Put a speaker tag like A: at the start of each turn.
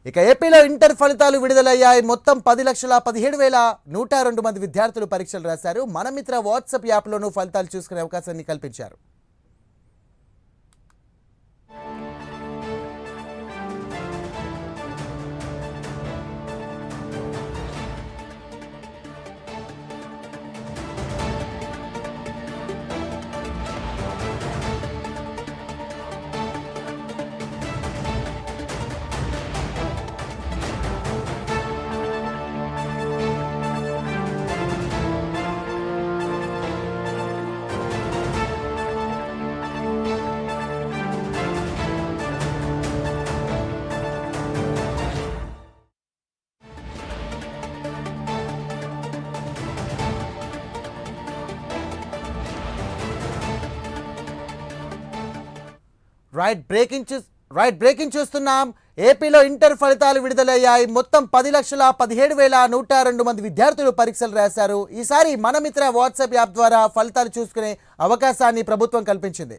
A: ఇక ఏపీలో ఇంటర్ ఫలితాలు విడుదలయ్యాయి. మొత్తం 10,17,102 మంది విద్యార్థులు పరీక్షలు రాశారు. మనమిత్ర వాట్సాప్ యాప్లోనూ ఫలితాలు చూసుకునే అవకాశాన్ని కల్పించారు. బ్రేకింగ్ చూస్తున్నాం. ఏపీలో ఇంటర్ ఫలితాలు విడుదలయ్యాయి. మొత్తం 10,17,102 మంది విద్యార్థులు పరీక్షలు రాశారు. ఈసారి మనమిత్ర వాట్సాప్ యాప్ ద్వారా ఫలితాలు చూసుకునే అవకాశాన్ని ప్రభుత్వం కల్పించింది.